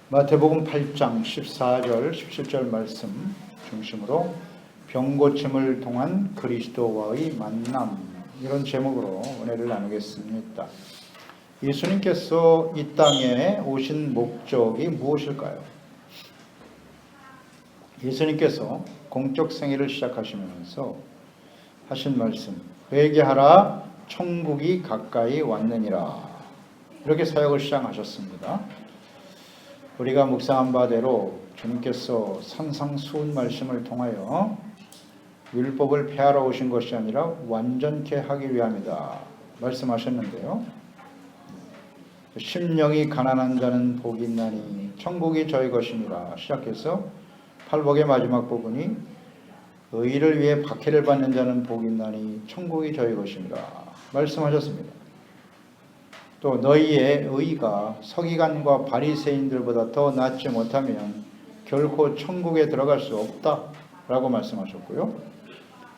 마태복음 8장 14절 17절 말씀 중심으로 병고침을 통한 그리스도와의 만남, 이런 제목으로 은혜를 나누겠습니다. 예수님께서 이 땅에 오신 목적이 무엇일까요? 예수님께서 공적 생애를 시작하시면서 하신 말씀, 회개하라 천국이 가까이 왔느니라, 이렇게 사역을 시작하셨습니다. 우리가 묵상한 바대로 주님께서 산상수훈 말씀을 통하여 율법을 폐하러 오신 것이 아니라 완전케 하기 위함이다 말씀하셨는데요. 심령이 가난한 자는 복이 있나니 천국이 저희 것이니라 시작해서 팔복의 마지막 부분이 의를 위해 박해를 받는 자는 복이 있나니 천국이 저희 것이니라 말씀하셨습니다. 또 너희의 의가 서기관과 바리새인들보다 더 낫지 못하면 결코 천국에 들어갈 수 없다라고 말씀하셨고요.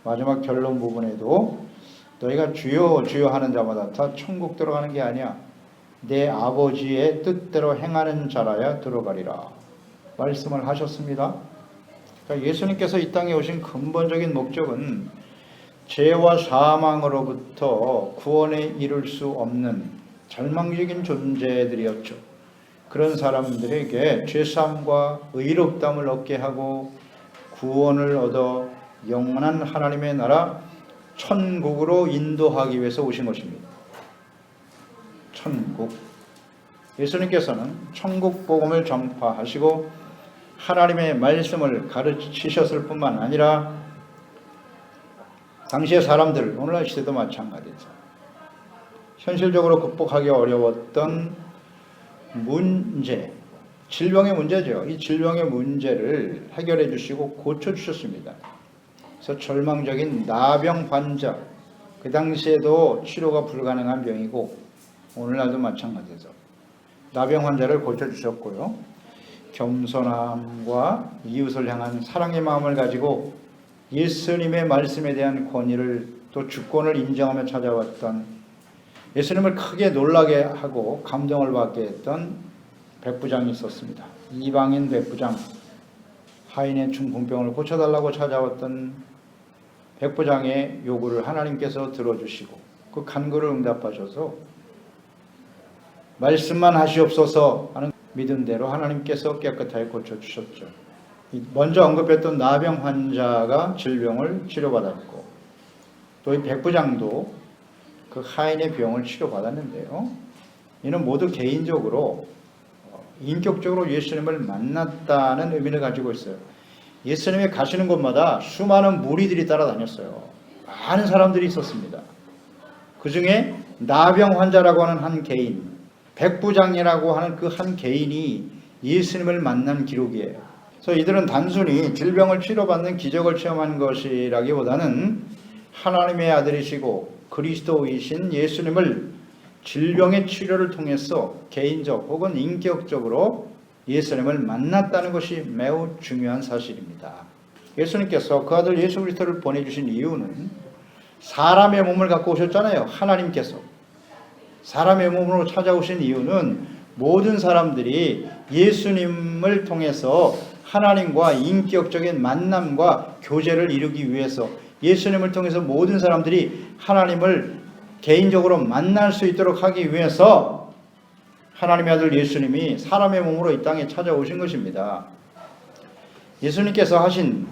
마지막 결론 부분에도 너희가 주여 주여 하는 자마다 다 천국 들어가는 게 아니야, 내 아버지의 뜻대로 행하는 자라야 들어가리라 말씀을 하셨습니다. 그러니까 예수님께서 이 땅에 오신 근본적인 목적은 죄와 사망으로부터 구원에 이룰 수 없는 절망적인 존재들이었죠. 그런 사람들에게 죄사함과 의롭다함을 얻게 하고 구원을 얻어 영원한 하나님의 나라 천국으로 인도하기 위해서 오신 것입니다. 천국. 예수님께서는 천국 복음을 전파하시고 하나님의 말씀을 가르치셨을 뿐만 아니라 당시의 사람들, 오늘날 시대도 마찬가지죠. 현실적으로 극복하기 어려웠던 문제, 질병의 문제죠. 이 질병의 문제를 해결해 주시고 고쳐 주셨습니다. 그래서 절망적인 나병 환자, 그 당시에도 치료가 불가능한 병이고 오늘날도 마찬가지죠. 나병 환자를 고쳐 주셨고요. 겸손함과 이웃을 향한 사랑의 마음을 가지고 예수님의 말씀에 대한 권위를 또 주권을 인정하며 찾아왔던, 예수님을 크게 놀라게 하고 감동을 받게 했던 백부장이 있었습니다. 이방인 백부장, 하인의 중풍병을 고쳐달라고 찾아왔던 백부장의 요구를 하나님께서 들어주시고 그 간구를 응답하셔서 말씀만 하시옵소서 하는 믿음대로 하나님께서 깨끗하게 고쳐주셨죠. 먼저 언급했던 나병 환자가 질병을 치료받았고 또 이 백부장도 그 하인의 병을 치료받았는데요. 이는 모두 개인적으로 인격적으로 예수님을 만났다는 의미를 가지고 있어요. 예수님이 가시는 곳마다 수많은 무리들이 따라다녔어요. 많은 사람들이 있었습니다. 그 중에 나병 환자라고 하는 한 개인, 백부장이라고 하는 그 한 개인이 예수님을 만난 기록이에요. 그래서 이들은 단순히 질병을 치료받는 기적을 체험한 것이라기보다는 하나님의 아들이시고 그리스도이신 예수님을 질병의 치료를 통해서 개인적 혹은 인격적으로 예수님을 만났다는 것이 매우 중요한 사실입니다. 예수님께서 그 아들 예수 그리스도를 보내주신 이유는 사람의 몸을 갖고 오셨잖아요. 하나님께서 사람의 몸으로 찾아오신 이유는 모든 사람들이 예수님을 통해서 하나님과 인격적인 만남과 교제를 이루기 위해서, 예수님을 통해서 모든 사람들이 하나님을 개인적으로 만날 수 있도록 하기 위해서 하나님의 아들 예수님이 사람의 몸으로 이 땅에 찾아오신 것입니다. 예수님께서 하신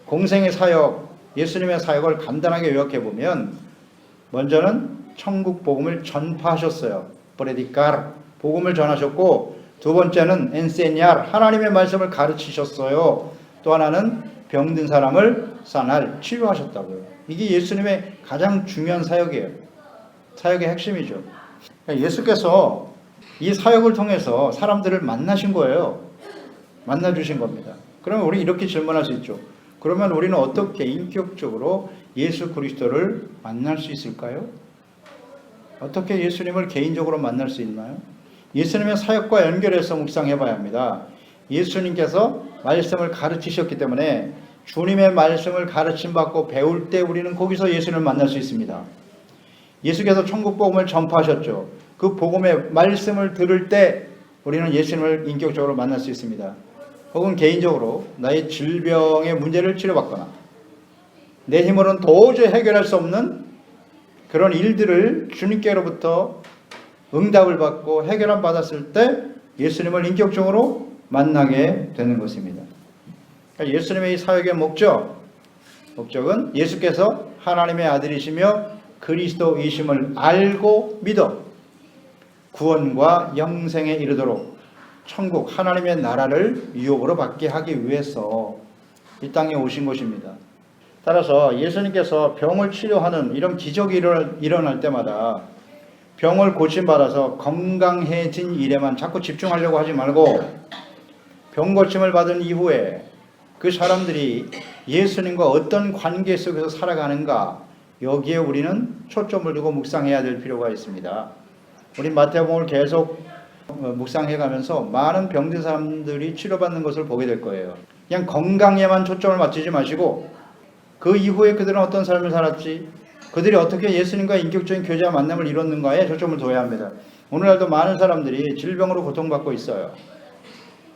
공생의 사역, 예수님의 사역을 간단하게 요약해 보면 먼저는 천국 복음을 전파하셨어요. 프레디카르, 복음을 전하셨고, 두 번째는 엔세니아르, 하나님의 말씀을 가르치셨어요. 또 하나는 병든 사람을 사날, 치료하셨다고요. 이게 예수님의 가장 중요한 사역이에요. 사역의 핵심이죠. 예수께서 이 사역을 통해서 사람들을 만나신 거예요. 만나주신 겁니다. 그러면 우리 이렇게 질문할 수 있죠. 그러면 우리는 어떻게 인격적으로 예수 그리스도를 만날 수 있을까요? 어떻게 예수님을 개인적으로 만날 수 있나요? 예수님의 사역과 연결해서 묵상해 봐야 합니다. 예수님께서 말씀을 가르치셨기 때문에 주님의 말씀을 가르침받고 배울 때 우리는 거기서 예수님을 만날 수 있습니다. 예수께서 천국 복음을 전파하셨죠. 그 복음의 말씀을 들을 때 우리는 예수님을 인격적으로 만날 수 있습니다. 혹은 개인적으로 나의 질병의 문제를 치료받거나 내 힘으로는 도저히 해결할 수 없는 그런 일들을 주님께로부터 응답을 받고 해결함 받았을 때 예수님을 인격적으로 만나게 되는 것입니다. 그러니까 예수님의 이 사역의 목적은 예수께서 하나님의 아들이시며 그리스도이심을 알고 믿어 구원과 영생에 이르도록 천국 하나님의 나라를 유업으로 받게 하기 위해서 이 땅에 오신 것입니다. 따라서 예수님께서 병을 치료하는 이런 기적이 일어날 때마다 병을 고침받아서 건강해진 일에만 자꾸 집중하려고 하지 말고 병 고침을 받은 이후에 그 사람들이 예수님과 어떤 관계 속에서 살아가는가, 여기에 우리는 초점을 두고 묵상해야 될 필요가 있습니다. 우리 마태복음을 계속 묵상해 가면서 많은 병든 사람들이 치료받는 것을 보게 될 거예요. 그냥 건강에만 초점을 맞추지 마시고 그 이후에 그들은 어떤 삶을 살았지, 그들이 어떻게 예수님과 인격적인 교제와 만남을 이뤘는가에 초점을 둬야 합니다. 오늘날도 많은 사람들이 질병으로 고통받고 있어요.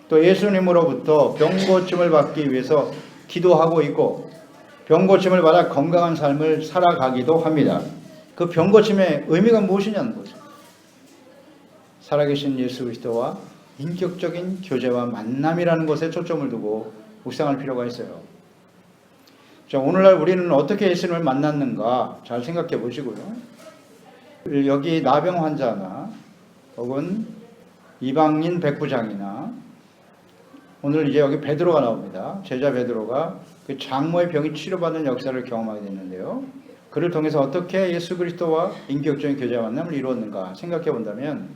또 예수님으로부터 병고침을 받기 위해서 기도하고 있고 병고침을 받아 건강한 삶을 살아가기도 합니다. 그 병고침의 의미가 무엇이냐는 거죠. 살아계신 예수 그리스도와 인격적인 교제와 만남이라는 것에 초점을 두고 묵상할 필요가 있어요. 자, 오늘날 우리는 어떻게 예수님을 만났는가 잘 생각해 보시고요. 여기 나병 환자나 혹은 이방인 백부장이나 오늘 이제 여기 베드로가 나옵니다. 제자 베드로가 그 장모의 병이 치료받는 역사를 경험하게 됐는데요. 그를 통해서 어떻게 예수 그리스도와 인격적인 교제와 만남을 이루었는가 생각해 본다면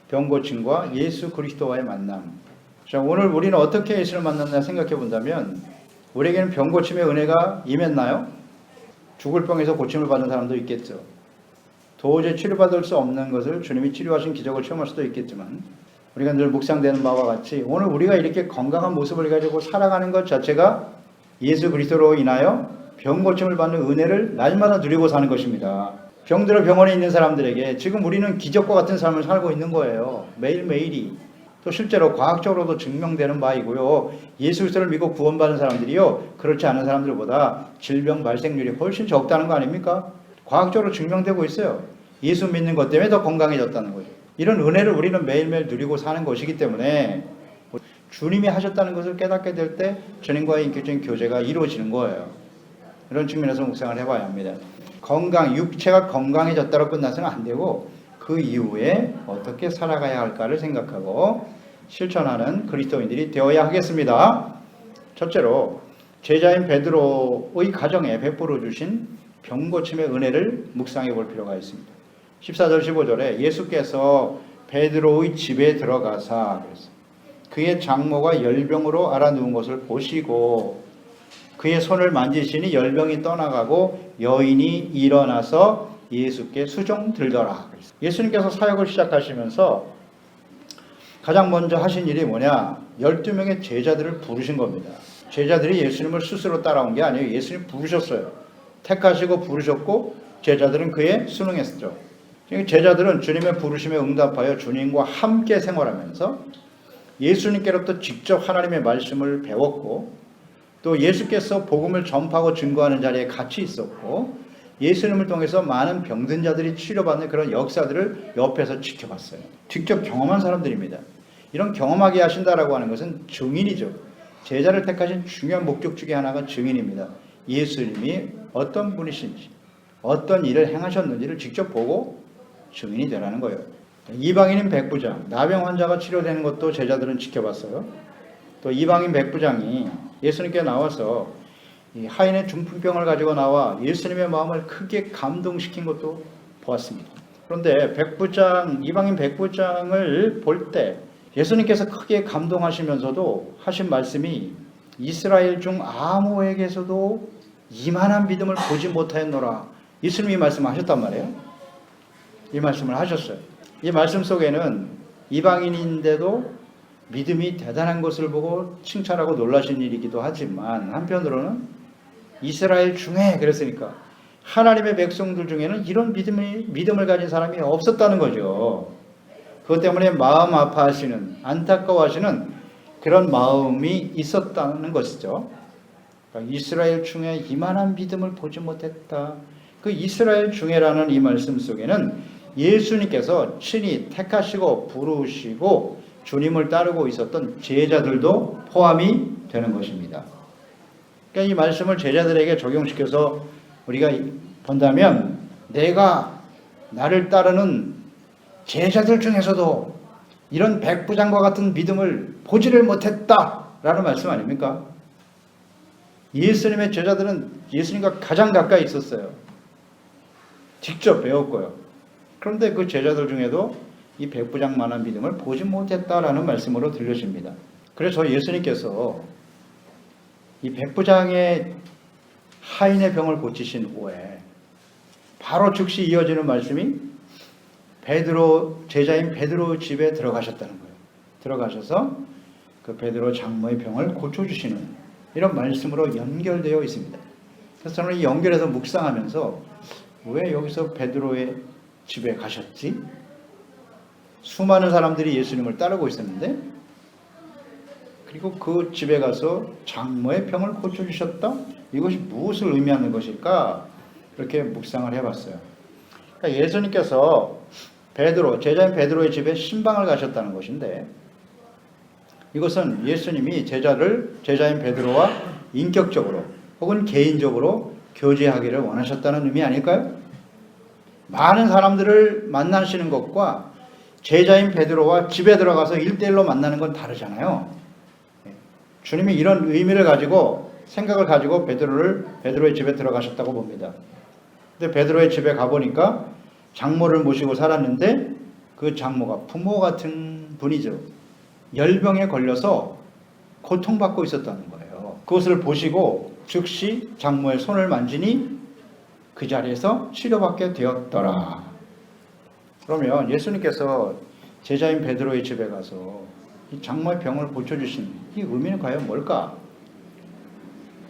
병고침과 예수 그리스도와의 만남. 자, 오늘 우리는 어떻게 예수를 만났나 생각해 본다면 우리에게는 병고침의 은혜가 임했나요? 죽을 병에서 고침을 받는 사람도 있겠죠. 도저히 치료받을 수 없는 것을 주님이 치료하신 기적을 체험할 수도 있겠지만 우리가 늘 묵상되는 바와 같이 오늘 우리가 이렇게 건강한 모습을 가지고 살아가는 것 자체가 예수 그리스도로 인하여 병고침을 받는 은혜를 날마다 누리고 사는 것입니다. 병들어 병원에 있는 사람들에게 지금 우리는 기적과 같은 삶을 살고 있는 거예요. 매일매일이. 또 실제로 과학적으로도 증명되는 바이고요. 예수 그리스도를 믿고 구원받은 사람들이요, 그렇지 않은 사람들보다 질병 발생률이 훨씬 적다는 거 아닙니까? 과학적으로 증명되고 있어요. 예수 믿는 것 때문에 더 건강해졌다는 거죠. 이런 은혜를 우리는 매일매일 누리고 사는 것이기 때문에 주님이 하셨다는 것을 깨닫게 될 때 주님과의 인격적인 교제가 이루어지는 거예요. 이런 측면에서 묵상을 해봐야 합니다. 육체가 건강해졌다고 끝나서는 안 되고 그 이후에 어떻게 살아가야 할까를 생각하고 실천하는 그리스도인들이 되어야 하겠습니다. 첫째로 제자인 베드로의 가정에 베풀어 주신 병고침의 은혜를 묵상해 볼 필요가 있습니다. 14절 15절에 예수께서 베드로의 집에 들어가사 그의 장모가 열병으로 앓아누운 것을 보시고 그의 손을 만지시니 열병이 떠나가고 여인이 일어나서 예수께 수종 들더라. 예수님께서 사역을 시작하시면서 가장 먼저 하신 일이 뭐냐? 12명의 제자들을 부르신 겁니다. 제자들이 예수님을 스스로 따라온 게 아니에요. 예수님 부르셨어요. 택하시고 부르셨고 제자들은 그에 순응했죠. 제자들은 주님의 부르심에 응답하여 주님과 함께 생활하면서 예수님께로부터 직접 하나님의 말씀을 배웠고 또 예수께서 복음을 전파하고 증거하는 자리에 같이 있었고 예수님을 통해서 많은 병든 자들이 치료받는 그런 역사들을 옆에서 지켜봤어요. 직접 경험한 사람들입니다. 이런 경험하게 하신다라고 하는 것은 증인이죠. 제자를 택하신 중요한 목적 중에 하나가 증인입니다. 예수님이 어떤 분이신지 어떤 일을 행하셨는지를 직접 보고 증인이 되라는 거예요. 이방인인 백부장, 나병 환자가 치료되는 것도 제자들은 지켜봤어요. 또 이방인 백부장이 예수님께 나와서 이 하인의 중풍병을 가지고 나와 예수님의 마음을 크게 감동시킨 것도 보았습니다. 그런데 이방인 백부장을 볼 때 예수님께서 크게 감동하시면서도 하신 말씀이 이스라엘 중 아무에게서도 이만한 믿음을 보지 못하였노라. 예수님이 말씀을 하셨단 말이에요. 이 말씀을 하셨어요. 이 말씀 속에는 이방인인데도 믿음이 대단한 것을 보고 칭찬하고 놀라신 일이기도 하지만 한편으로는 이스라엘 중에 그랬으니까 하나님의 백성들 중에는 이런 믿음을 가진 사람이 없었다는 거죠. 그것 때문에 마음 아파하시는, 안타까워하시는 그런 마음이 있었다는 것이죠. 그러니까 이스라엘 중에 이만한 믿음을 보지 못했다. 그 이스라엘 중에라는 이 말씀 속에는 예수님께서 친히 택하시고 부르시고 주님을 따르고 있었던 제자들도 포함이 되는 것입니다. 그러니까 이 말씀을 제자들에게 적용시켜서 우리가 본다면 내가 나를 따르는 제자들 중에서도 이런 백부장과 같은 믿음을 보지를 못했다라는 말씀 아닙니까? 예수님의 제자들은 예수님과 가장 가까이 있었어요. 직접 배웠고요. 그런데 그 제자들 중에도 이 백부장만한 믿음을 보지 못했다라는 말씀으로 들려집니다. 그래서 예수님께서 이 백부장의 하인의 병을 고치신 후에 바로 즉시 이어지는 말씀이 제자인 베드로 집에 들어가셨다는 거예요. 들어가셔서 그 베드로 장모의 병을 고쳐주시는 이런 말씀으로 연결되어 있습니다. 그래서 저는 이 연결해서 묵상하면서 왜 여기서 베드로의 집에 가셨지? 수많은 사람들이 예수님을 따르고 있었는데 그리고 그 집에 가서 장모의 병을 고쳐주셨다? 이것이 무엇을 의미하는 것일까? 그렇게 묵상을 해봤어요. 그러니까 예수님께서 제자인 베드로의 집에 신방을 가셨다는 것인데 이것은 예수님이 제자인 베드로와 인격적으로 혹은 개인적으로 교제하기를 원하셨다는 의미 아닐까요? 많은 사람들을 만나시는 것과 제자인 베드로와 집에 들어가서 1대1로 만나는 건 다르잖아요. 주님이 이런 의미를 가지고 생각을 가지고 베드로의 집에 들어가셨다고 봅니다. 근데 베드로의 집에 가보니까 장모를 모시고 살았는데 그 장모가 부모 같은 분이죠. 열병에 걸려서 고통받고 있었다는 거예요. 그것을 보시고 즉시 장모의 손을 만지니 그 자리에서 치료받게 되었더라. 그러면 예수님께서 제자인 베드로의 집에 가서 이 장모의 병을 고쳐주신 이 의미는 과연 뭘까?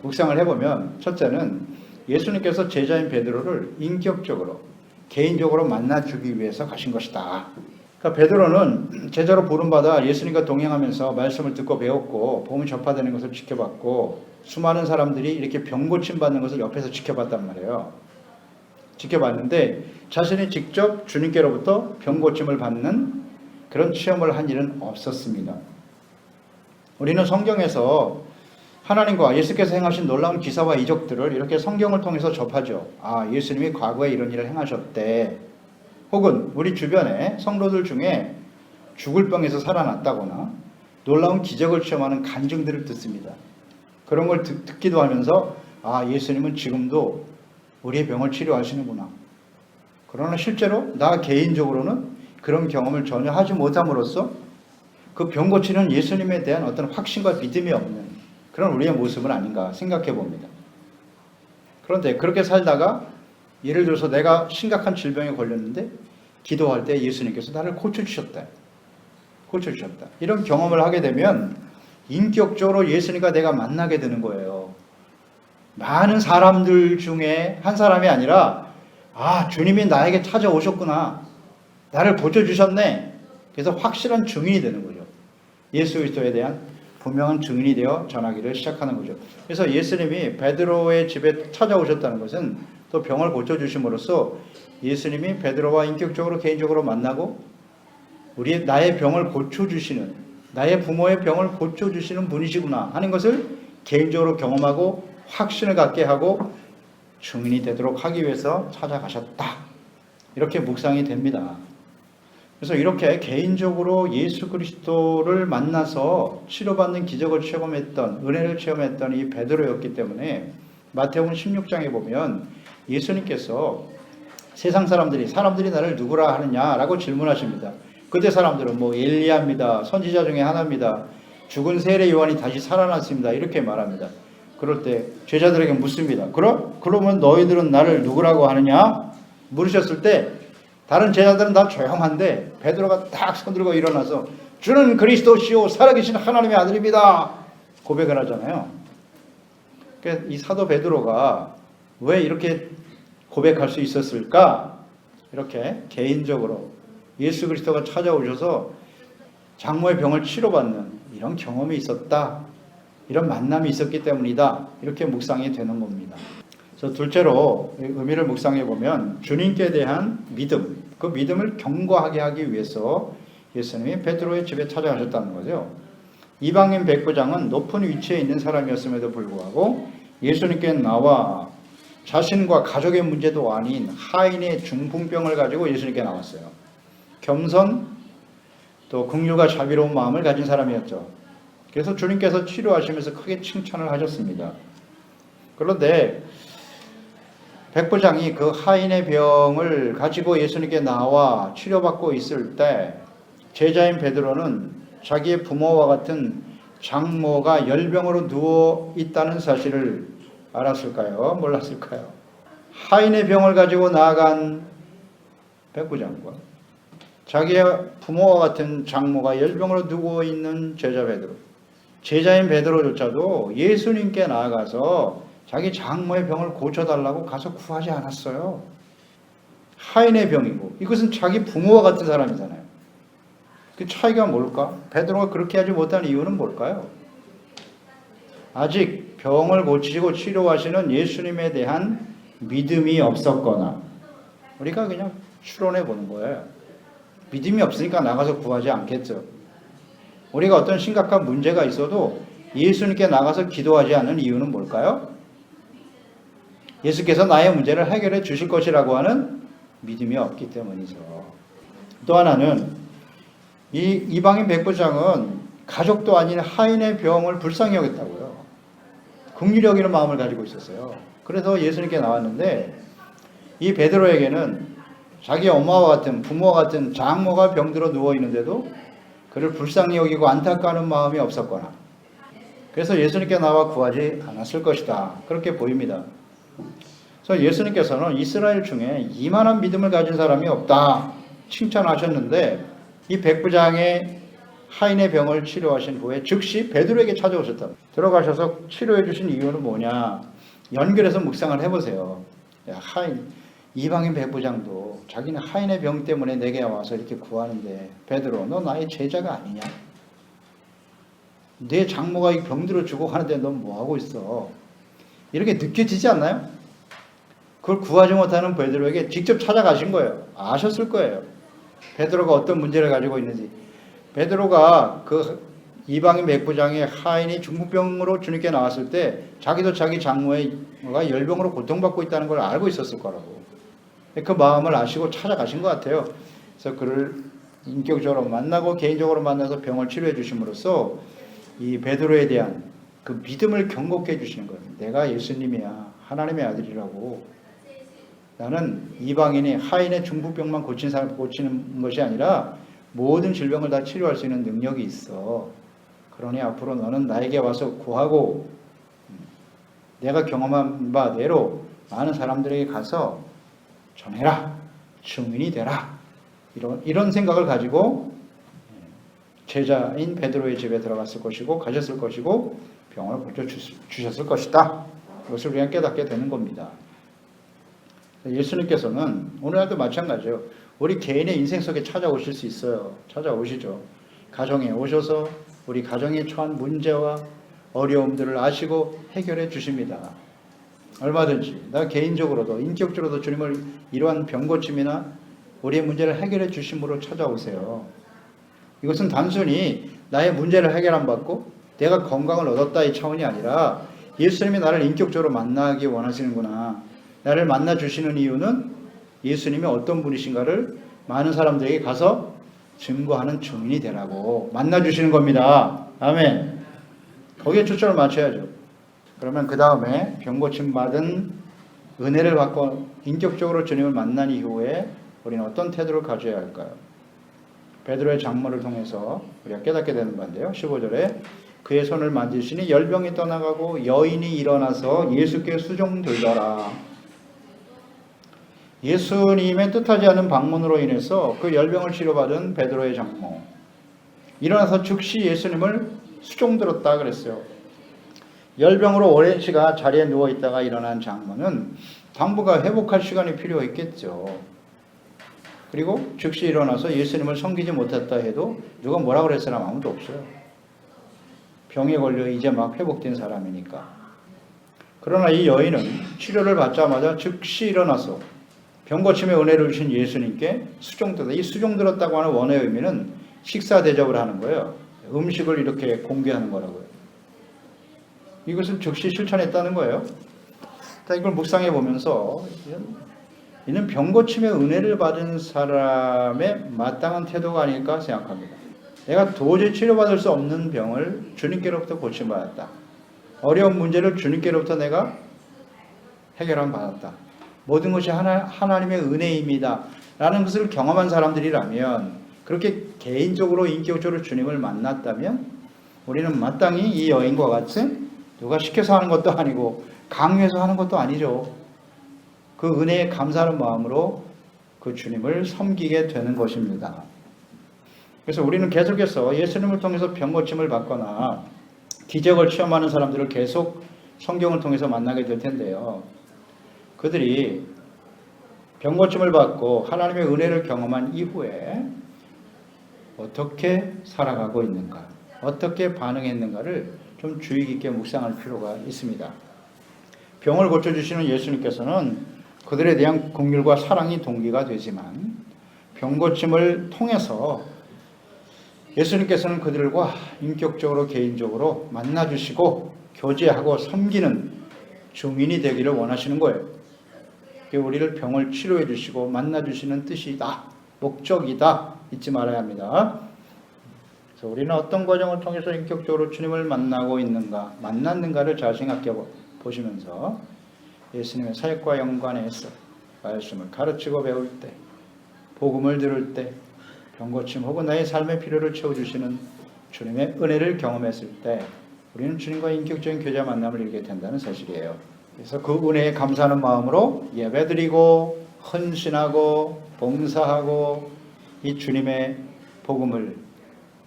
묵상을 해보면 첫째는 예수님께서 제자인 베드로를 인격적으로 개인적으로 만나주기 위해서 가신 것이다. 그러니까 베드로는 제자로 부름받아 예수님과 동행하면서 말씀을 듣고 배웠고 복음이 전파되는 것을 지켜봤고 수많은 사람들이 이렇게 병 고침받는 것을 옆에서 지켜봤단 말이에요. 지켜봤는데 자신이 직접 주님께로부터 병 고침을 받는 그런 체험을 한 일은 없었습니다. 우리는 성경에서 하나님과 예수께서 행하신 놀라운 기사와 이적들을 이렇게 성경을 통해서 접하죠. 아, 예수님이 과거에 이런 일을 행하셨대. 혹은 우리 주변에 성도들 중에 죽을 병에서 살아났다거나 놀라운 기적을 체험하는 간증들을 듣습니다. 그런 걸 듣기도 하면서 아, 예수님은 지금도 우리의 병을 치료하시는구나. 그러나 실제로 나 개인적으로는 그런 경험을 전혀 하지 못함으로써 그 병 고치는 예수님에 대한 어떤 확신과 믿음이 없는 그런 우리의 모습은 아닌가 생각해 봅니다. 그런데 그렇게 살다가 예를 들어서 내가 심각한 질병에 걸렸는데 기도할 때 예수님께서 나를 고쳐주셨다. 이런 경험을 하게 되면 인격적으로 예수님과 내가 만나게 되는 거예요. 많은 사람들 중에 한 사람이 아니라 아, 주님이 나에게 찾아오셨구나. 나를 고쳐주셨네. 그래서 확실한 증인이 되는 거죠. 예수 그리스도에 대한 분명한 증인이 되어 전하기를 시작하는 거죠. 그래서 예수님이 베드로의 집에 찾아오셨다는 것은 또 병을 고쳐주심으로써 예수님이 베드로와 인격적으로 개인적으로 만나고 나의 병을 고쳐주시는 나의 부모의 병을 고쳐주시는 분이시구나 하는 것을 개인적으로 경험하고 확신을 갖게 하고 증인이 되도록 하기 위해서 찾아가셨다. 이렇게 묵상이 됩니다. 그래서 이렇게 개인적으로 예수 그리스도를 만나서 치료받는 기적을 체험했던 은혜를 체험했던 이 베드로였기 때문에 마태복음 16장에 보면 예수님께서 세상 사람들이 나를 누구라 하느냐라고 질문하십니다. 그때 사람들은 뭐 엘리야입니다. 선지자 중에 하나입니다. 죽은 세례 요한이 다시 살아났습니다. 이렇게 말합니다. 그럴 때 제자들에게 묻습니다. 그러면 너희들은 나를 누구라고 하느냐? 물으셨을 때 다른 제자들은 다 조용한데 베드로가 딱 손들고 일어나서 주는 그리스도시요 살아계신 하나님의 아들입니다. 고백을 하잖아요. 그러니까 이 사도 베드로가 왜 이렇게 고백할 수 있었을까? 이렇게 개인적으로 예수 그리스도가 찾아오셔서 장모의 병을 치료받는 이런 경험이 있었다. 이런 만남이 있었기 때문이다. 이렇게 묵상이 되는 겁니다. 그래서 둘째로 의미를 묵상해 보면 주님께 대한 믿음, 그 믿음을 견고하게 하기 위해서 예수님이 베드로의 집에 찾아가셨다는 거죠. 이방인 백부장은 높은 위치에 있는 사람이었음에도 불구하고 예수님께 나와 자신과 가족의 문제도 아닌 하인의 중풍병을 가지고 예수님께 나왔어요. 겸손 또 긍휼과 자비로운 마음을 가진 사람이었죠. 그래서 주님께서 치료하시면서 크게 칭찬을 하셨습니다. 그런데 백부장이 그 하인의 병을 가지고 예수님께 나와 치료받고 있을 때 제자인 베드로는 자기의 부모와 같은 장모가 열병으로 누워 있다는 사실을 알았을까요? 몰랐을까요? 하인의 병을 가지고 나아간 백부장과 자기의 부모와 같은 장모가 열병으로 누워 있는 제자 베드로, 제자인 베드로조차도 예수님께 나아가서 자기 장모의 병을 고쳐달라고 가서 구하지 않았어요. 하인의 병이고 이것은 자기 부모와 같은 사람이잖아요. 그 차이가 뭘까? 베드로가 그렇게 하지 못한 이유는 뭘까요? 아직 병을 고치시고 치료하시는 예수님에 대한 믿음이 없었거나, 우리가 그냥 추론해 보는 거예요. 믿음이 없으니까 나가서 구하지 않겠죠. 우리가 어떤 심각한 문제가 있어도 예수님께 나가서 기도하지 않는 이유는 뭘까요? 예수께서 나의 문제를 해결해 주실 것이라고 하는 믿음이 없기 때문이죠. 또 하나는 이 이방인 백부장은 가족도 아닌 하인의 병을 불쌍히 여겼다고요. 긍휼히 여기는 마음을 가지고 있었어요. 그래서 예수님께 나왔는데 이 베드로에게는 자기 엄마와 같은 부모와 같은 장모가 병들어 누워 있는데도 그를 불쌍히 여기고 안타까운 마음이 없었거나, 그래서 예수님께 나와 구하지 않았을 것이다. 그렇게 보입니다. 그래서 예수님께서는 이스라엘 중에 이만한 믿음을 가진 사람이 없다 칭찬하셨는데, 이 백부장의 하인의 병을 치료하신 후에 즉시 베드로에게 찾아오셨다. 들어가셔서 치료해 주신 이유는 뭐냐? 연결해서 묵상을 해보세요. 야, 이방인 백부장도 자기는 하인의 병 때문에 내게 와서 이렇게 구하는데, 베드로 너 나의 제자가 아니냐? 내 장모가 이 병들어 죽어가는데 넌 뭐하고 있어? 이렇게 느껴지지 않나요? 그걸 구하지 못하는 베드로에게 직접 찾아가신 거예요. 아셨을 거예요. 베드로가 어떤 문제를 가지고 있는지. 베드로가 그 이방인 백부장의 하인이 중풍병으로 주님께 나왔을 때 자기도 자기 장모가 열병으로 고통받고 있다는 걸 알고 있었을 거라고. 그 마음을 아시고 찾아가신 것 같아요. 그래서 그를 인격적으로 만나고 개인적으로 만나서 병을 치료해 주심으로써 이 베드로에 대한 그 믿음을 견고케 해주시는 거예요. 내가 예수님이야. 하나님의 아들이라고. 나는 이방인이 하인의 중풍병만 고친 사람 고치는 것이 아니라 모든 질병을 다 치료할 수 있는 능력이 있어. 그러니 앞으로 너는 나에게 와서 구하고 내가 경험한 바대로 많은 사람들에게 가서 전해라. 증인이 되라. 이런 생각을 가지고 제자인 베드로의 집에 들어갔을 것이고 가셨을 것이고 병을 고쳐주셨을 것이다. 이것을 우리가 깨닫게 되는 겁니다. 예수님께서는 오늘날도 마찬가지예요. 우리 개인의 인생 속에 찾아오실 수 있어요. 찾아오시죠. 가정에 오셔서 우리 가정에 처한 문제와 어려움들을 아시고 해결해 주십니다. 얼마든지 나 개인적으로도 인격적으로도 주님을 이러한 병고침이나 우리의 문제를 해결해 주심으로 찾아오세요. 이것은 단순히 나의 문제를 해결 안 받고 내가 건강을 얻었다 이 차원이 아니라 예수님이 나를 인격적으로 만나기 원하시는구나. 나를 만나 주시는 이유는 예수님이 어떤 분이신가를 많은 사람들에게 가서 증거하는 증인이 되라고 만나 주시는 겁니다. 아멘. 거기에 초점을 맞춰야죠. 그러면 그 다음에 병고침 받은 은혜를 받고 인격적으로 주님을 만난 이후에 우리는 어떤 태도를 가져야 할까요? 베드로의 장모를 통해서 우리가 깨닫게 되는 건데요. 15절에 그의 손을 만지시니 열병이 떠나가고 여인이 일어나서 예수께 수종들더라. 예수님의 뜻하지 않은 방문으로 인해서 그 열병을 치료받은 베드로의 장모 일어나서 즉시 예수님을 수종들었다 그랬어요. 열병으로 오랜 시간 자리에 누워있다가 일어난 장모는 당분간 회복할 시간이 필요했겠죠. 그리고 즉시 일어나서 예수님을 섬기지 못했다 해도 누가 뭐라 그럴 사람 아무도 없어요. 병에 걸려 이제 막 회복된 사람이니까. 그러나 이 여인은 치료를 받자마자 즉시 일어나서 병고침의 은혜를 주신 예수님께 수종들었다. 이 수종들었다고 하는 원어의 의미는 식사 대접을 하는 거예요. 음식을 이렇게 공개하는 거라고요. 이것을 즉시 실천했다는 거예요. 이걸 묵상해 보면서 이는 병고침의 은혜를 받은 사람의 마땅한 태도가 아닐까 생각합니다. 내가 도저히 치료받을 수 없는 병을 주님께로부터 고침받았다. 어려운 문제를 주님께로부터 내가 해결함 받았다. 모든 것이 하나님의 은혜입니다. 라는 것을 경험한 사람들이라면, 그렇게 개인적으로 인격적으로 주님을 만났다면 우리는 마땅히 이 여인과 같은 누가 시켜서 하는 것도 아니고 강요해서 하는 것도 아니죠. 그 은혜에 감사하는 마음으로 그 주님을 섬기게 되는 것입니다. 그래서 우리는 계속해서 예수님을 통해서 병고침을 받거나 기적을 체험하는 사람들을 계속 성경을 통해서 만나게 될 텐데요. 그들이 병고침을 받고 하나님의 은혜를 경험한 이후에 어떻게 살아가고 있는가, 어떻게 반응했는가를 좀 주의 깊게 묵상할 필요가 있습니다. 병을 고쳐주시는 예수님께서는 그들에 대한 긍휼과 사랑이 동기가 되지만 병고침을 통해서 예수님께서는 그들과 인격적으로 개인적으로 만나주시고 교제하고 섬기는 증인이 되기를 원하시는 거예요. 우리를 병을 치료해 주시고 만나주시는 뜻이다, 목적이다, 잊지 말아야 합니다. 그래서 우리는 어떤 과정을 통해서 인격적으로 주님을 만나고 있는가, 만났는가를 잘 생각해 보시면서 예수님의 사역과 연관해서 말씀을 가르치고 배울 때, 복음을 들을 때, 병고침 혹은 나의 삶의 필요를 채워주시는 주님의 은혜를 경험했을 때 우리는 주님과 인격적인 교제 만남을 이루게 된다는 사실이에요. 그래서 그 은혜에 감사하는 마음으로 예배드리고 헌신하고 봉사하고 이 주님의 복음을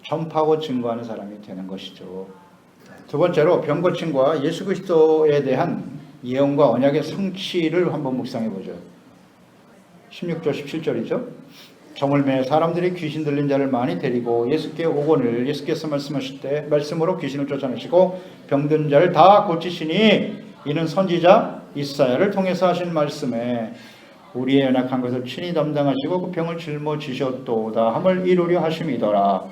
전파하고 증거하는 사람이 되는 것이죠. 두 번째로 병고침과 예수 그리스도에 대한 예언과 언약의 성취를 한번 묵상해 보죠. 16절 17절이죠. 정을 매 사람들이 귀신 들린 자를 많이 데리고 예수께 오거늘 예수께서 말씀하실 때 말씀으로 귀신을 쫓아내시고 병든 자를 다 고치시니 이는 선지자 이사야를 통해서 하신 말씀에 우리의 연약한 것을 친히 담당하시고 그 병을 짊어지셨도다 함을 이루려 하심이더라.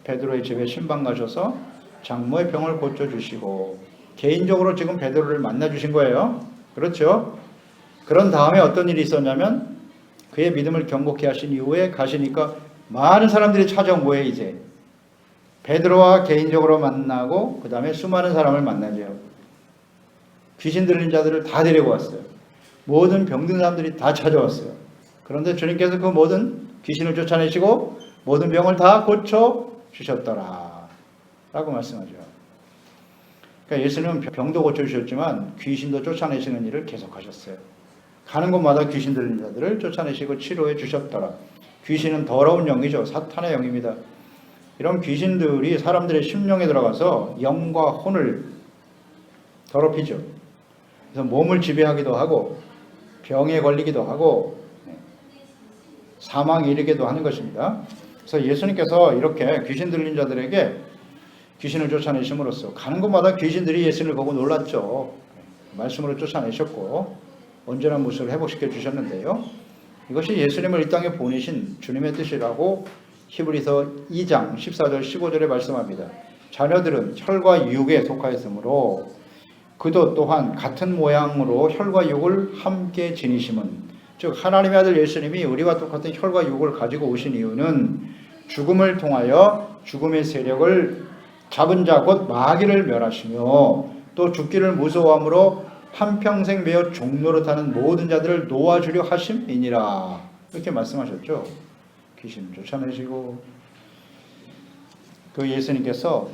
베드로의 집에 신방 가셔서 장모의 병을 고쳐주시고 개인적으로 지금 베드로를 만나주신 거예요. 그렇죠? 그런 다음에 어떤 일이 있었냐면 그의 믿음을 경고케 하신 이후에 가시니까 많은 사람들이 찾아온 거예요. 이제 베드로와 개인적으로 만나고 그 다음에 수많은 사람을 만나죠. 귀신 들린 자들을 다 데리고 왔어요. 모든 병든 사람들이 다 찾아왔어요. 그런데 주님께서 그 모든 귀신을 쫓아내시고 모든 병을 다 고쳐주셨더라 라고 말씀하죠. 그러니까 예수님은 병도 고쳐주셨지만 귀신도 쫓아내시는 일을 계속하셨어요. 가는 곳마다 귀신 들린 자들을 쫓아내시고 치료해 주셨더라. 귀신은 더러운 영이죠. 사탄의 영입니다. 이런 귀신들이 사람들의 심령에 들어가서 영과 혼을 더럽히죠. 그래서 몸을 지배하기도 하고 병에 걸리기도 하고 사망에 이르게도 하는 것입니다. 그래서 예수님께서 이렇게 귀신 들린 자들에게 귀신을 쫓아내심으로써 가는 곳마다 귀신들이 예수님을 보고 놀랐죠. 말씀으로 쫓아내셨고 온전한 모습을 회복시켜 주셨는데요. 이것이 예수님을 이 땅에 보내신 주님의 뜻이라고 히브리서 2장 14절 15절에 말씀합니다. 자녀들은 혈과 육에 속하였으므로 그도 또한 같은 모양으로 혈과 육을 함께 지니심은, 즉 하나님의 아들 예수님이 우리와 똑같은 혈과 육을 가지고 오신 이유는 죽음을 통하여 죽음의 세력을 잡은 자 곧 마귀를 멸하시며 또 죽기를 무서워함으로 한평생 매어 종노릇하는 모든 자들을 놓아주려 하심이니라. 이렇게 말씀하셨죠. 귀신을 쫓아내시고 그 예수님께서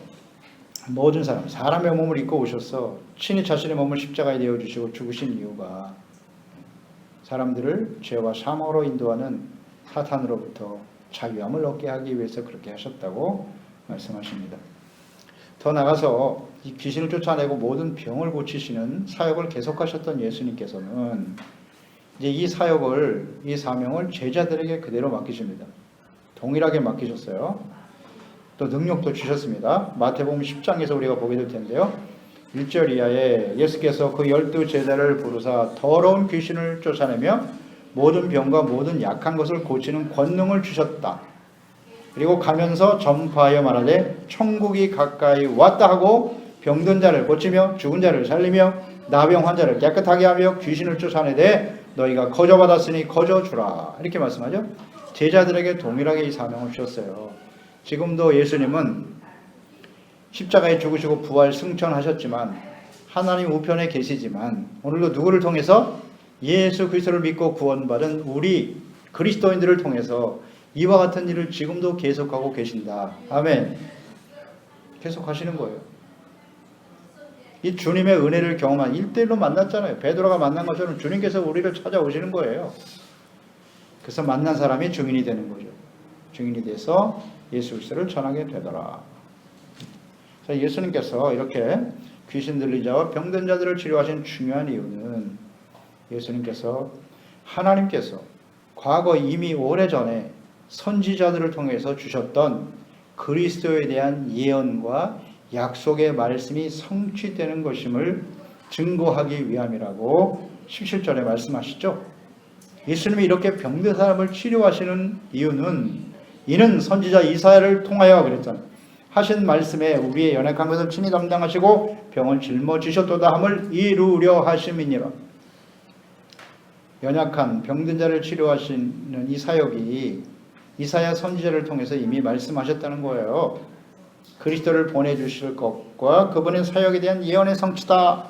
모든 사람의 몸을 입고 오셔서 친히 자신의 몸을 십자가에 내어주시고 죽으신 이유가 사람들을 죄와 사망으로 인도하는 사탄으로부터 자유함을 얻게 하기 위해서 그렇게 하셨다고 말씀하십니다. 더 나아가서 이 귀신을 쫓아내고 모든 병을 고치시는 사역을 계속하셨던 예수님께서는 이제 이 사역을, 이 사명을 제자들에게 그대로 맡기십니다. 동일하게 맡기셨어요. 또 능력도 주셨습니다. 마태복음 10장에서 우리가 보게 될 텐데요. 1절 이하에 예수께서 그 12 제자를 부르사 더러운 귀신을 쫓아내며 모든 병과 모든 약한 것을 고치는 권능을 주셨다. 그리고 가면서 전파하여 말하되 천국이 가까이 왔다 하고 병든 자를 고치며 죽은 자를 살리며 나병 환자를 깨끗하게 하며 귀신을 쫓아내되 너희가 거저 받았으니 거저 주라. 이렇게 말씀하죠. 제자들에게 동일하게 이 사명을 주셨어요. 지금도 예수님은 십자가에 죽으시고 부활 승천하셨지만 하나님 우편에 계시지만 오늘도 누구를 통해서 예수 그리스도를 믿고 구원받은 우리 그리스도인들을 통해서 이와 같은 일을 지금도 계속하고 계신다. 아멘. 계속하시는 거예요. 이 주님의 은혜를 경험한 1대1로 만났잖아요. 베드로가 만난 것처럼 주님께서 우리를 찾아오시는 거예요. 그래서 만난 사람이 증인이 되는 거죠. 증인이 돼서 예수 그리스도를 전하게 되더라. 예수님께서 이렇게 귀신 들린 자와 병든 자들을 치료하신 중요한 이유는 예수님께서 하나님께서 과거 이미 오래전에 선지자들을 통해서 주셨던 그리스도에 대한 예언과 약속의 말씀이 성취되는 것임을 증거하기 위함이라고 17절에 말씀하시죠. 예수님이 이렇게 병든 사람을 치료하시는 이유는 이는 선지자 이사야를 통하여 그랬잖아요. 하신 말씀에 우리의 연약한 것을 친히 담당하시고 병을 짊어지셨도다 함을 이루려 하심이니라. 연약한 병든 자를 치료하시는 이 사역이 이사야 선지자를 통해서 이미 말씀하셨다는 거예요. 그리스도를 보내주실 것과 그분의 사역에 대한 예언의 성취다.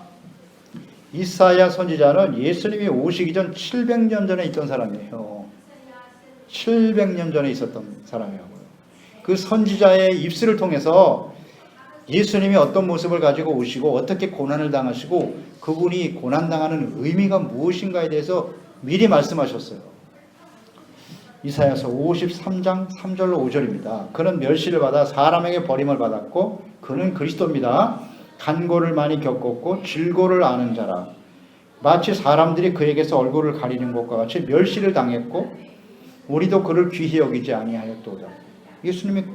이사야 선지자는 예수님이 오시기 전 700년 전에 있던 사람이에요. 700년 전에 있었던 사람이에요. 그 선지자의 입술을 통해서 예수님이 어떤 모습을 가지고 오시고 어떻게 고난을 당하시고 그분이 고난당하는 의미가 무엇인가에 대해서 미리 말씀하셨어요. 이사야서 53장 3절로 5절입니다. 그는 멸시를 받아 사람에게 버림을 받았고 그는 그리스도입니다. 간고를 많이 겪었고 질고를 아는 자라. 마치 사람들이 그에게서 얼굴을 가리는 것과 같이 멸시를 당했고 우리도 그를 귀히 여기지 아니하였도다. 예수님이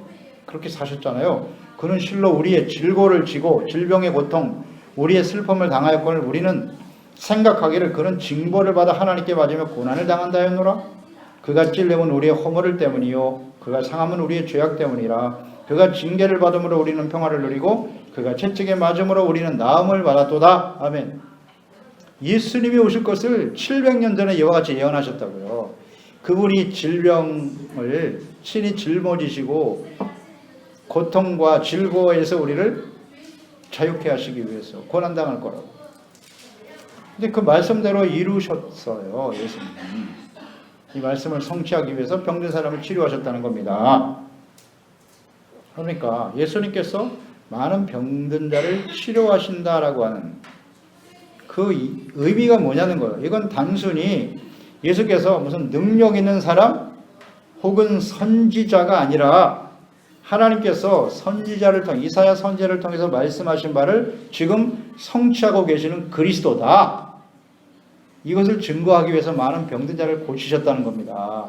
그렇게 사셨잖아요. 그는 실로 우리의 질고를 지고 질병의 고통, 우리의 슬픔을 당하였거늘 우리는 생각하기를 그는 징벌을 받아 하나님께 맞으며 고난을 당한다 하였노라. 그가 찔림은 우리의 허물을 때문이요 그가 상함은 우리의 죄악 때문이라. 그가 징계를 받음으로 우리는 평화를 누리고 그가 채찍에 맞음으로 우리는 나음을 받았도다. 아멘. 예수님이 오실 것을 700년 전에 이와 같이 예언하셨다고요. 그분이 질병을 친히 짊어지시고 고통과 질고에서 우리를 자유케 하시기 위해서 고난당할 거라고. 근데 그 말씀대로 이루셨어요. 예수님. 이 말씀을 성취하기 위해서 병든 사람을 치료하셨다는 겁니다. 그러니까 예수님께서 많은 병든 자를 치료하신다라고 하는 그 의미가 뭐냐는 거예요. 이건 단순히 예수께서 무슨 능력 있는 사람 혹은 선지자가 아니라 하나님께서 선지자를 통해 이사야 선지자를 통해서 말씀하신 바를 지금 성취하고 계시는 그리스도다. 이것을 증거하기 위해서 많은 병든 자를 고치셨다는 겁니다.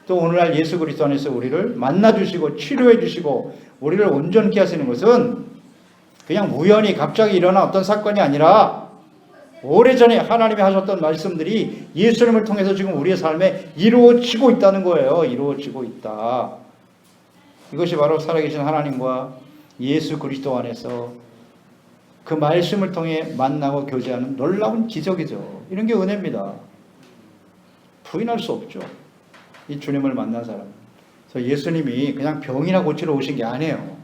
또 오늘날 예수 그리스도 안에서 우리를 만나주시고 치료해주시고 우리를 온전케 하시는 것은 그냥 우연히 갑자기 일어난 어떤 사건이 아니라 오래전에 하나님이 하셨던 말씀들이 예수님을 통해서 지금 우리의 삶에 이루어지고 있다는 거예요. 이루어지고 있다. 이것이 바로 살아계신 하나님과 예수 그리스도 안에서 그 말씀을 통해 만나고 교제하는 놀라운 기적이죠. 이런 게 은혜입니다. 부인할 수 없죠. 이 주님을 만난 사람. 그래서 예수님이 그냥 병이나 고치러 오신 게 아니에요.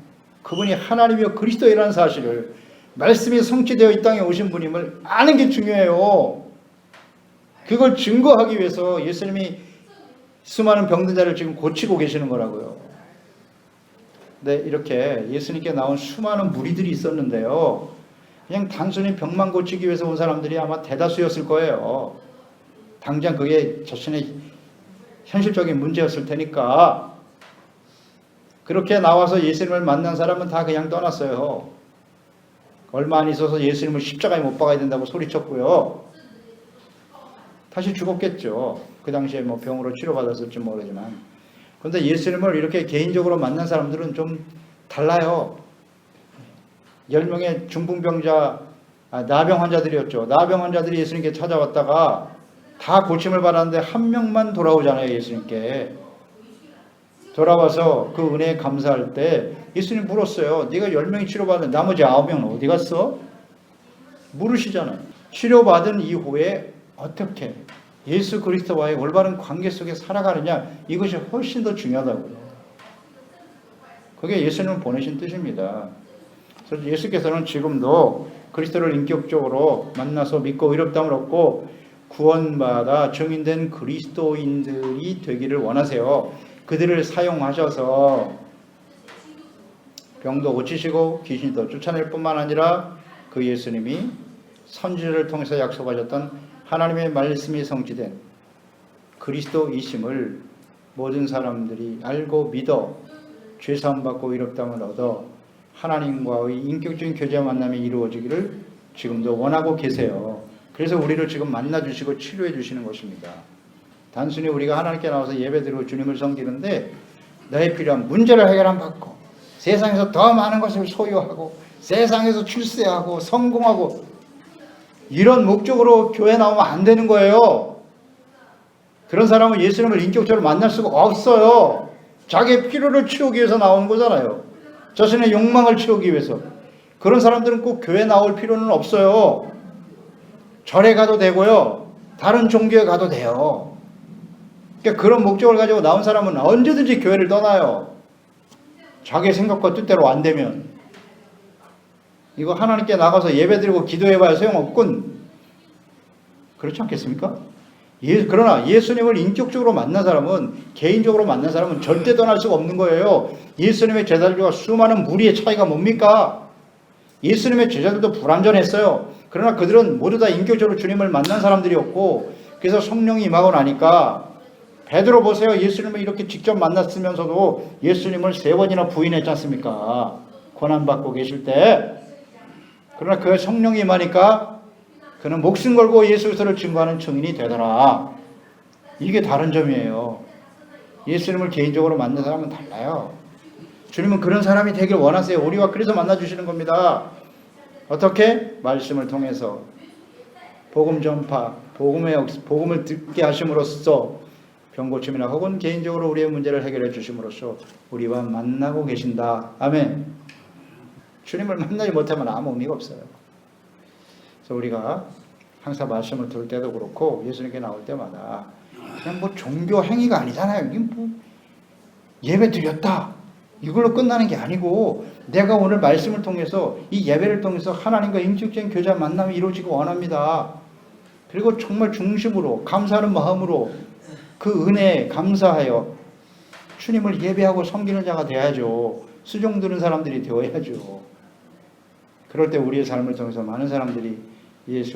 그분이 하나님이요 그리스도이라는 사실을 말씀이 성취되어 이 땅에 오신 분임을 아는 게 중요해요. 그걸 증거하기 위해서 예수님이 수많은 병든 자를 지금 고치고 계시는 거라고요. 네, 이렇게 예수님께 나온 수많은 무리들이 있었는데요. 그냥 단순히 병만 고치기 위해서 온 사람들이 아마 대다수였을 거예요. 당장 그게 자신의 현실적인 문제였을 테니까. 그렇게 나와서 예수님을 만난 사람은 다 그냥 떠났어요. 얼마 안 있어서 예수님을 십자가에 못 박아야 된다고 소리쳤고요. 다시 죽었겠죠. 그 당시에 뭐 병으로 치료받았을지 모르지만. 그런데 예수님을 이렇게 개인적으로 만난 사람들은 좀 달라요. 10명의 중풍병자, 나병 환자들이었죠. 나병 환자들이 예수님께 찾아왔다가 다 고침을 받았는데 한 명만 돌아오잖아요. 예수님께. 돌아와서 그 은혜에 감사할 때 예수님 물었어요. 네가 10명이 치료받은 나머지 9명은 어디 갔어? 물으시잖아요. 치료받은 이후에 어떻게 예수 그리스도와의 올바른 관계 속에 살아가느냐, 이것이 훨씬 더 중요하다고요. 그게 예수님을 보내신 뜻입니다. 그래서 예수께서는 지금도 그리스도를 인격적으로 만나서 믿고 의롭다함을 얻고 구원받아 증인된 그리스도인들이 되기를 원하세요. 그들을 사용하셔서 병도 고치시고 귀신도 쫓아낼 뿐만 아니라 그 예수님이 선지자를 통해서 약속하셨던 하나님의 말씀이 성취된 그리스도이심을 모든 사람들이 알고 믿어 죄사함 받고 의롭다함을 얻어 하나님과의 인격적인 교제와 만남이 이루어지기를 지금도 원하고 계세요. 그래서 우리를 지금 만나주시고 치료해 주시는 것입니다. 단순히 우리가 하나님께 나와서 예배드리고 주님을 섬기는데 너의 필요한 문제를 해결 안 받고 세상에서 더 많은 것을 소유하고 세상에서 출세하고 성공하고 이런 목적으로 교회 나오면 안 되는 거예요. 그런 사람은 예수님을 인격적으로 만날 수가 없어요. 자기의 필요를 채우기 위해서 나오는 거잖아요. 자신의 욕망을 채우기 위해서. 그런 사람들은 꼭 교회 나올 필요는 없어요. 절에 가도 되고요. 다른 종교에 가도 돼요. 그러니까 그런 목적을 가지고 나온 사람은 언제든지 교회를 떠나요. 자기의 생각과 뜻대로 안 되면. 이거 하나님께 나가서 예배드리고 기도해봐야 소용없군. 그렇지 않겠습니까? 그러나 예수님을 인격적으로 만난 사람은, 개인적으로 만난 사람은 절대 떠날 수가 없는 거예요. 예수님의 제자들과 수많은 무리의 차이가 뭡니까? 예수님의 제자들도 불완전했어요. 그러나 그들은 모두 다 인격적으로 주님을 만난 사람들이었고, 그래서 성령이 임하고 나니까 베드로 보세요. 예수님을 이렇게 직접 만났으면서도 예수님을 3번이나 부인했지 않습니까? 고난받고 계실 때. 그러나 그 성령이 임하니까 그는 목숨 걸고 예수 그리스도를 증거하는 증인이 되더라. 이게 다른 점이에요. 예수님을 개인적으로 만난 사람은 달라요. 주님은 그런 사람이 되길 원하세요. 우리와 그래서 만나주시는 겁니다. 어떻게? 말씀을 통해서 복음 전파, 복음을 듣게 하심으로써 병고침이나 혹은 개인적으로 우리의 문제를 해결해 주심으로써 우리와 만나고 계신다. 아멘. 주님을 만나지 못하면 아무 의미가 없어요. 그래서 우리가 항상 말씀을 들을 때도 그렇고 예수님께 나올 때마다 그냥 뭐 종교 행위가 아니잖아요. 이게 뭐 예배 드렸다 이걸로 끝나는 게 아니고 내가 오늘 말씀을 통해서 이 예배를 통해서 하나님과 인격적인 교제와 만남이 이루어지기 원합니다. 그리고 정말 중심으로 감사하는 마음으로 그 은혜에 감사하여 주님을 예배하고 섬기는 자가 되어야죠. 수종 드는 사람들이 되어야죠. 그럴 때 우리의 삶을 통해서 많은 사람들이 예수